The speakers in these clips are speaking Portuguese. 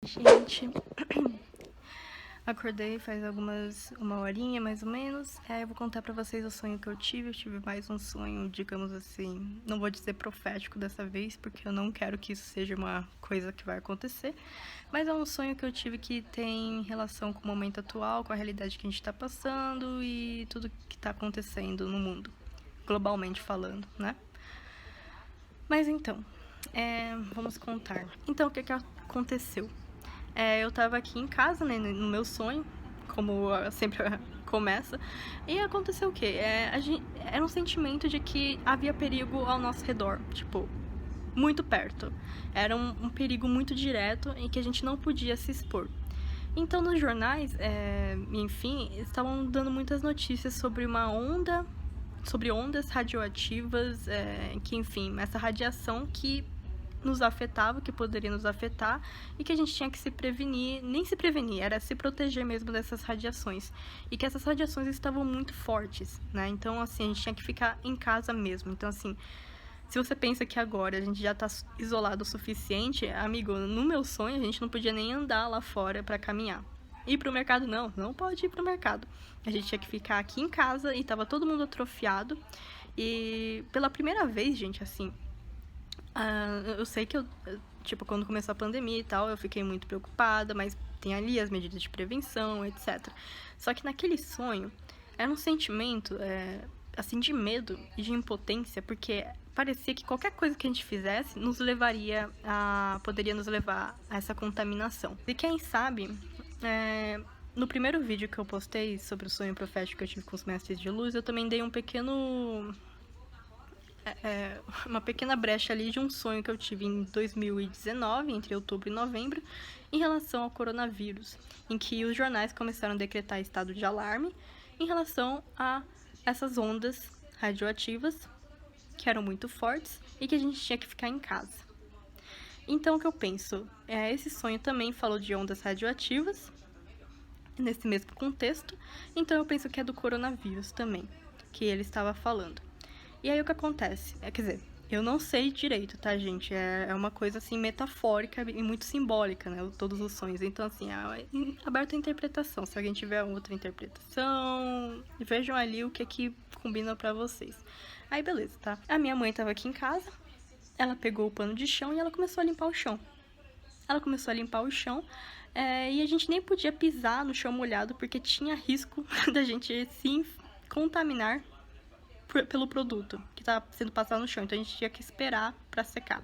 Gente, acordei faz uma horinha mais ou menos. Eu vou contar pra vocês o sonho que eu tive. Eu tive mais um sonho, digamos assim, não vou dizer profético dessa vez, porque eu não quero que isso seja uma coisa que vai acontecer. Mas é um sonho que eu tive que tem relação com o momento atual, com a realidade que a gente tá passando e tudo que tá acontecendo no mundo, globalmente falando, né? Mas então, vamos contar. Então, o que aconteceu? Eu tava aqui em casa, né, no meu sonho, como sempre começa, e aconteceu o quê? Era um sentimento de que havia perigo ao nosso redor, tipo, muito perto. Era um perigo muito direto em que a gente não podia se expor. Então, nos jornais, enfim, estavam dando muitas notícias sobre sobre ondas radioativas, que, enfim, essa radiação que nos afetava, que poderia nos afetar, e que a gente tinha que se prevenir, nem se prevenir, era se proteger mesmo dessas radiações. E que essas radiações estavam muito fortes, né? Então, assim, a gente tinha que ficar em casa mesmo. Então, assim, se você pensa que agora a gente já tá isolado o suficiente, amigo, no meu sonho a gente não podia nem andar lá fora pra caminhar. Ir pro mercado, não pode ir pro mercado. A gente tinha que ficar aqui em casa e tava todo mundo atrofiado. E pela primeira vez, gente, assim, eu sei que tipo, quando começou a pandemia e tal, eu fiquei muito preocupada, mas tem ali as medidas de prevenção, etc. Só que naquele sonho, era um sentimento, assim, de medo e de impotência, porque parecia que qualquer coisa que a gente fizesse poderia nos levar a essa contaminação. E quem sabe, no primeiro vídeo que eu postei sobre o sonho profético que eu tive com os mestres de luz, eu também dei uma pequena brecha ali de um sonho que eu tive em 2019, entre outubro e novembro, em relação ao coronavírus, em que os jornais começaram a decretar estado de alarme em relação a essas ondas radioativas que eram muito fortes e que a gente tinha que ficar em casa. Então, o que eu penso? Esse sonho também falou de ondas radioativas, nesse mesmo contexto, então eu penso que é do coronavírus também, que ele estava falando. E aí o que acontece? Quer dizer, eu não sei direito, tá, gente? É uma coisa, assim, metafórica e muito simbólica, né? Todos os sonhos. Então, assim, é aberto à interpretação. Se alguém tiver outra interpretação, vejam ali o que combina pra vocês. Aí, beleza, tá? A minha mãe tava aqui em casa, ela pegou o pano de chão e ela começou a limpar o chão. E a gente nem podia pisar no chão molhado porque tinha risco da gente se contaminar pelo produto que tá sendo passado no chão. Então a gente tinha que esperar pra secar.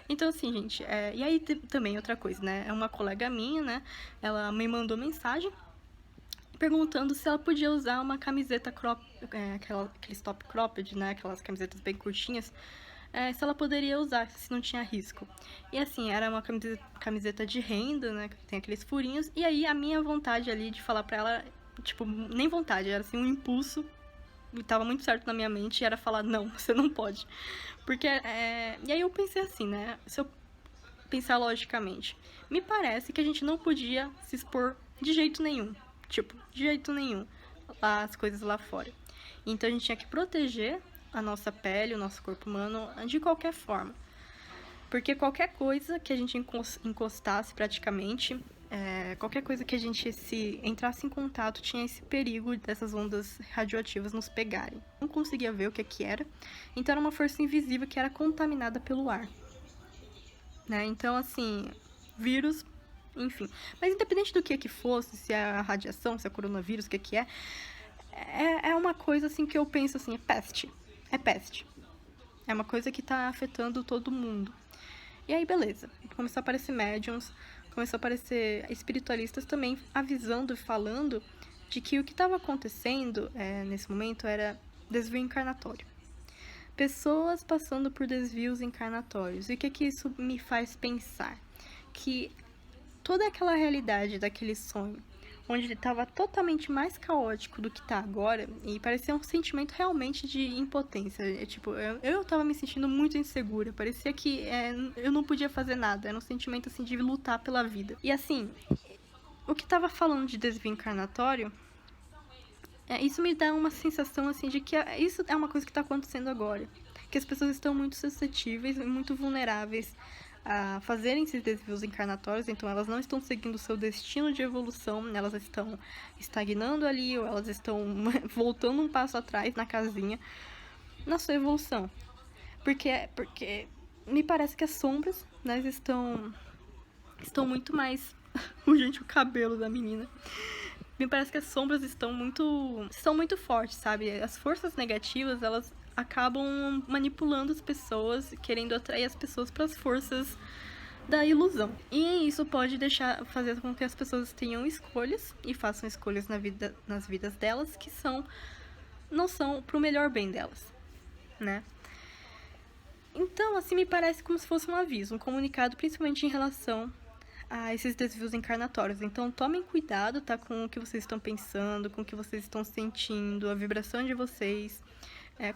Então, assim, gente, e aí também outra coisa, né? É uma colega minha, né? Ela me mandou mensagem perguntando se ela podia usar uma camiseta aqueles top cropped, né? Aquelas camisetas bem curtinhas. Se ela poderia usar, se não tinha risco. E assim, era uma camiseta de renda, né? Que tem aqueles furinhos. E aí a minha vontade ali de falar pra ela, tipo, nem vontade, era assim um impulso. E tava muito certo na minha mente, era falar, não, você não pode. Porque, e aí eu pensei assim, né, se eu pensar logicamente, me parece que a gente não podia se expor de jeito nenhum, tipo, de jeito nenhum, as coisas lá fora. Então a gente tinha que proteger a nossa pele, o nosso corpo humano, de qualquer forma. Porque qualquer coisa que a gente encostasse praticamente, qualquer coisa que a gente se entrasse em contato, tinha esse perigo dessas ondas radioativas nos pegarem. Não conseguia ver o que era, então era uma força invisível que era contaminada pelo ar. Né? Então, assim, vírus, enfim. Mas independente do que fosse, se é a radiação, se é coronavírus, o que é uma coisa assim que eu penso assim, é peste. É peste. É uma coisa que tá afetando todo mundo. E aí, beleza. Começou a aparecer médiums, começou a aparecer espiritualistas também avisando e falando de que o que estava acontecendo nesse momento era desvio encarnatório. Pessoas passando por desvios encarnatórios. E o que isso me faz pensar? Que toda aquela realidade daquele sonho, onde ele estava totalmente mais caótico do que está agora, e parecia um sentimento realmente de impotência. Eu tava me sentindo muito insegura, parecia que eu não podia fazer nada, era um sentimento assim de lutar pela vida. E assim, o que tava falando de desvio encarnatório, isso me dá uma sensação assim de que isso é uma coisa que está acontecendo agora, que as pessoas estão muito suscetíveis e muito vulneráveis a fazerem esses desvios encarnatórios, então elas não estão seguindo o seu destino de evolução, elas estão estagnando ali, ou elas estão voltando um passo atrás na casinha, na sua evolução. Porque me parece que as sombras, né, estão muito mais... Gente, o cabelo da menina. Me parece que as sombras estão muito fortes, sabe? As forças negativas, elas acabam manipulando as pessoas, querendo atrair as pessoas para as forças da ilusão. E isso pode fazer com que as pessoas tenham escolhas e façam escolhas nas vidas delas que não são pro melhor bem delas, né? Então, assim, me parece como se fosse um aviso, um comunicado, principalmente em relação a esses desvios encarnatórios. Então, tomem cuidado, tá, com o que vocês estão pensando, com o que vocês estão sentindo, a vibração de vocês.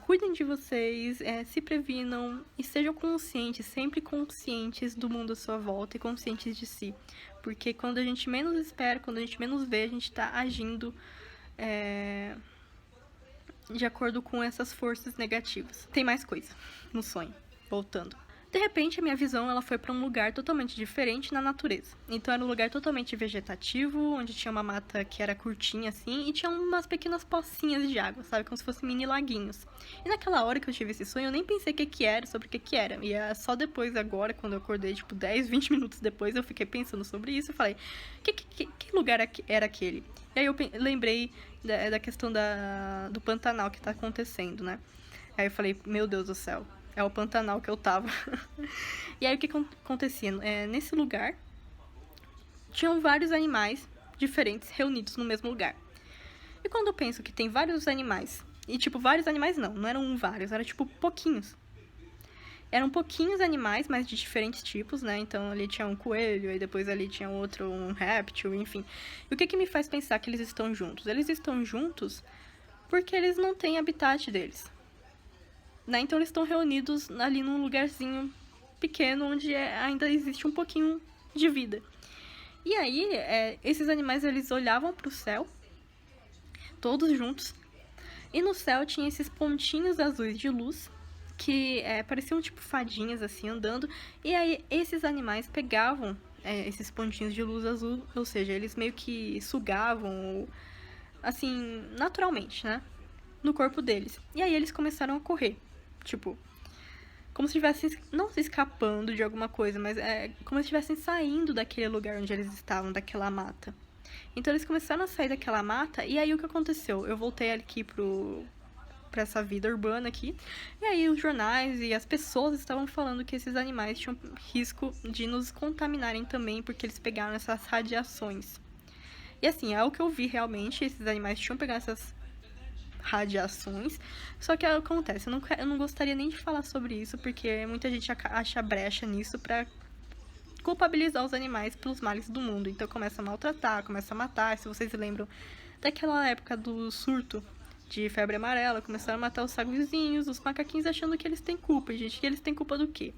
Cuidem de vocês, se previnam e sejam conscientes, sempre conscientes do mundo à sua volta e conscientes de si. Porque quando a gente menos espera, quando a gente menos vê, a gente tá agindo de acordo com essas forças negativas. Tem mais coisa no sonho, voltando. De repente, a minha visão ela foi para um lugar totalmente diferente na natureza. Então, era um lugar totalmente vegetativo, onde tinha uma mata que era curtinha, assim, e tinha umas pequenas pocinhas de água, sabe? Como se fossem mini laguinhos. E naquela hora que eu tive esse sonho, eu nem pensei sobre o que era. E é só depois, agora, quando eu acordei, tipo, 10, 20 minutos depois, eu fiquei pensando sobre isso e falei, que lugar era aquele? E aí eu lembrei da questão do Pantanal que tá acontecendo, né? Aí eu falei, meu Deus do céu. É o Pantanal que eu tava. E aí, o que acontecia? Nesse lugar, tinham vários animais diferentes reunidos no mesmo lugar. E quando eu penso que tem vários animais, e tipo, vários animais não eram vários, era tipo pouquinhos. Eram pouquinhos animais, mas de diferentes tipos, né? Então, ali tinha um coelho, aí depois ali tinha outro, um réptil, enfim. E o que me faz pensar que eles estão juntos? Eles estão juntos porque eles não têm habitat deles. Né? Então eles estão reunidos ali num lugarzinho pequeno onde ainda existe um pouquinho de vida. E aí, esses animais eles olhavam para o céu, todos juntos, e no céu tinha esses pontinhos azuis de luz que pareciam tipo fadinhas assim andando. E aí esses animais pegavam esses pontinhos de luz azul, ou seja, eles meio que sugavam, assim, naturalmente, né? No corpo deles. E aí eles começaram a correr. Tipo, como se estivessem, não se escapando de alguma coisa, mas como se estivessem saindo daquele lugar onde eles estavam, daquela mata. Então eles começaram a sair daquela mata, e aí o que aconteceu? Eu voltei aqui pra essa vida urbana aqui, e aí os jornais e as pessoas estavam falando que esses animais tinham risco de nos contaminarem também, porque eles pegaram essas radiações. E assim, é o que eu vi realmente, esses animais tinham pegado essas radiações, só que acontece, eu não gostaria nem de falar sobre isso, porque muita gente acha brecha nisso pra culpabilizar os animais pelos males do mundo, então começa a maltratar, começa a matar. Se vocês lembram daquela época do surto de febre amarela, começaram a matar os saguizinhos, os macaquinhos, achando que eles têm culpa, gente, que eles têm culpa do quê?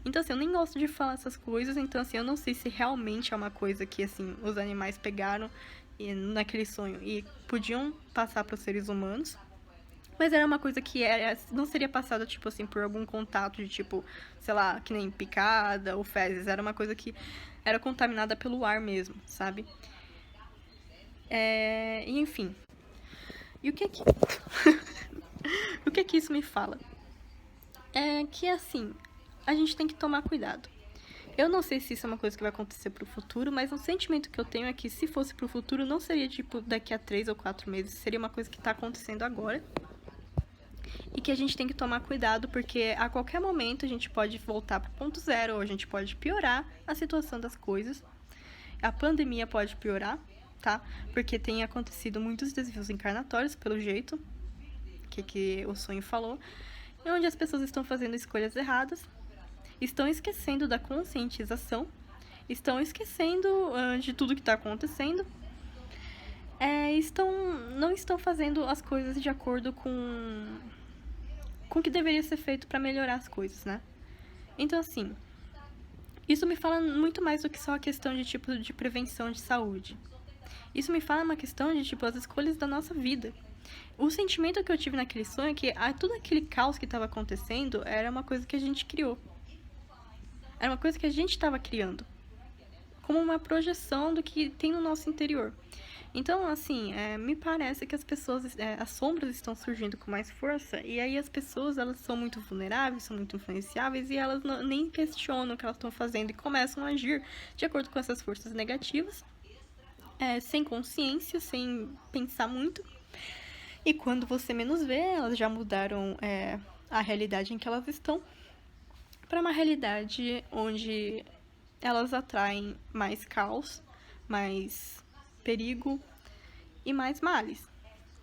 Então assim, eu nem gosto de falar essas coisas, então assim, eu não sei se realmente é uma coisa que assim, os animais pegaram naquele sonho e podiam passar para os seres humanos, mas era uma coisa que não seria passada, tipo assim, por algum contato de tipo, sei lá, que nem picada ou fezes, era uma coisa que era contaminada pelo ar mesmo, sabe? E enfim. E o que o que isso me fala? É que assim, a gente tem que tomar cuidado. Eu não sei se isso é uma coisa que vai acontecer pro futuro, mas um sentimento que eu tenho é que se fosse pro futuro, não seria tipo daqui a 3 ou 4 meses, seria uma coisa que tá acontecendo agora. E que a gente tem que tomar cuidado, porque a qualquer momento a gente pode voltar pro ponto zero, ou a gente pode piorar a situação das coisas. A pandemia pode piorar, tá? Porque tem acontecido muitos desvios encarnatórios, pelo jeito que o sonho falou, onde as pessoas estão fazendo escolhas erradas, estão esquecendo da conscientização, estão esquecendo de tudo que está acontecendo, não estão fazendo as coisas de acordo com o que deveria ser feito para melhorar as coisas, né? Então, assim, isso me fala muito mais do que só a questão de tipo de prevenção de saúde. Isso me fala uma questão de tipo as escolhas da nossa vida. O sentimento que eu tive naquele sonho é que todo aquele caos que estava acontecendo era uma coisa que a gente criou. Era uma coisa que a gente estava criando, como uma projeção do que tem no nosso interior. Então, assim, me parece que as pessoas, as sombras estão surgindo com mais força, e aí as pessoas, elas são muito vulneráveis, são muito influenciáveis, e elas nem questionam o que elas estão fazendo e começam a agir de acordo com essas forças negativas, sem consciência, sem pensar muito. E quando você menos vê, elas já mudaram a realidade em que elas estão para uma realidade onde elas atraem mais caos, mais perigo e mais males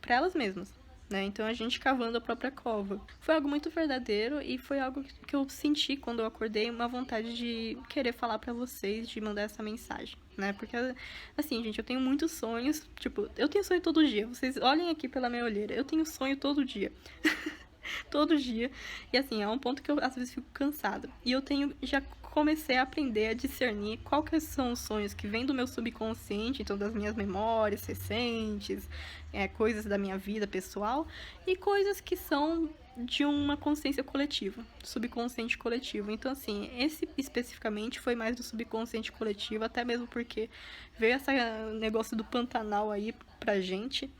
para elas mesmas, né? Então a gente cavando a própria cova. Foi algo muito verdadeiro e foi algo que eu senti quando eu acordei, uma vontade de querer falar para vocês, de mandar essa mensagem, né? Porque assim, gente, eu tenho muitos sonhos, tipo, eu tenho sonho todo dia. Vocês olhem aqui pela minha olheira, eu tenho sonho todo dia. Todo dia. E assim, é um ponto que eu às vezes fico cansada. E eu já comecei a aprender a discernir qual que são os sonhos que vêm do meu subconsciente, então das minhas memórias recentes, coisas da minha vida pessoal, e coisas que são de uma consciência coletiva, subconsciente coletivo. Então, assim, esse especificamente foi mais do subconsciente coletivo, até mesmo porque veio esse negócio do Pantanal aí pra gente,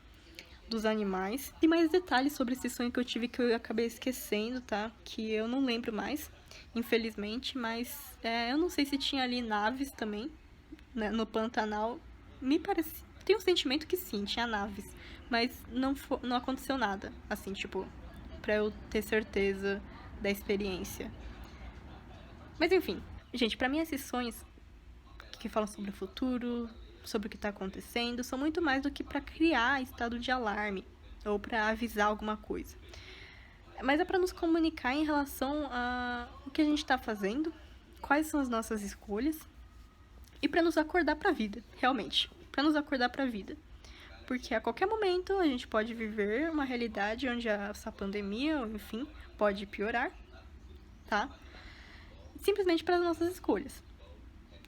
dos animais. Tem mais detalhes sobre esse sonho que eu tive que eu acabei esquecendo, tá? Que eu não lembro mais, infelizmente, mas eu não sei se tinha ali naves também, né, no Pantanal. Me parece... Tem um sentimento que sim, tinha naves, mas não aconteceu nada, assim, tipo, pra eu ter certeza da experiência. Mas enfim, gente, pra mim esses sonhos que falam sobre o futuro, sobre o que está acontecendo, são muito mais do que para criar estado de alarme ou para avisar alguma coisa. Mas é para nos comunicar em relação a o que a gente está fazendo, quais são as nossas escolhas e para nos acordar para a vida, realmente, para nos acordar para a vida. Porque a qualquer momento a gente pode viver uma realidade onde essa pandemia, ou enfim, pode piorar, tá? Simplesmente para as nossas escolhas.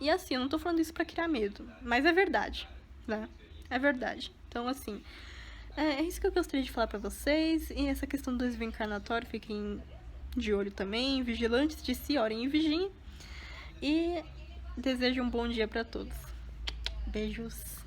E assim, eu não tô falando isso pra criar medo, mas é verdade, né? É verdade. Então, assim, é isso que eu gostaria de falar pra vocês. E essa questão do desvio encarnatório, fiquem de olho também, vigilantes de si, orem e vigiem. E desejo um bom dia pra todos. Beijos.